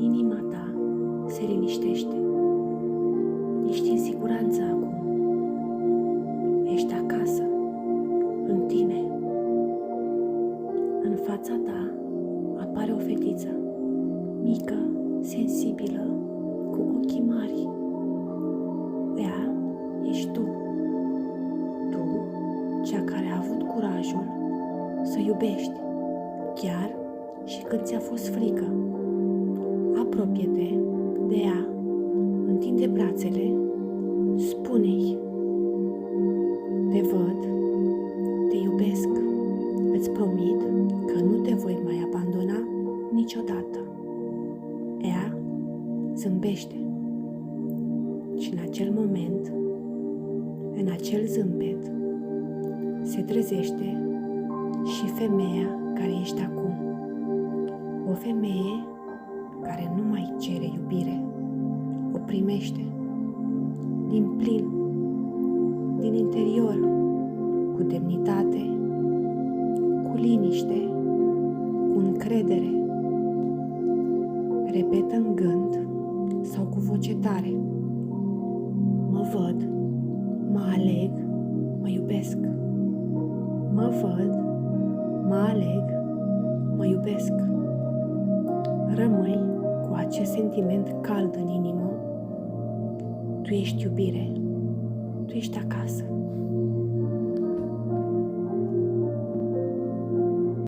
Inima ta se liniștește. Ești în siguranță acum. Ești acasă, în tine. În fața ta apare o fetiță, mică, sensibilă, cu ochii mari. Ea ești tu. Tu, cea care a avut curajul să iubești, chiar și când ți-a fost frică. Apropie-te de ea, întinde brațele, spune-i: te văd, te iubesc, îți promit că nu te voi mai abandona niciodată. Ea zâmbește și în acel moment, în acel zâmbet, se trezește și femeia care ești acum. O femeie care nu mai cere iubire, o primește din plin, din interior, cu demnitate, cu liniște, cu încredere. Repetă în gând sau cu voce tare: mă văd, mă aleg, mă iubesc. Mă văd, mă aleg, mă iubesc. Rămâi cu acest sentiment cald în inimă. Tu ești iubire, tu ești acasă.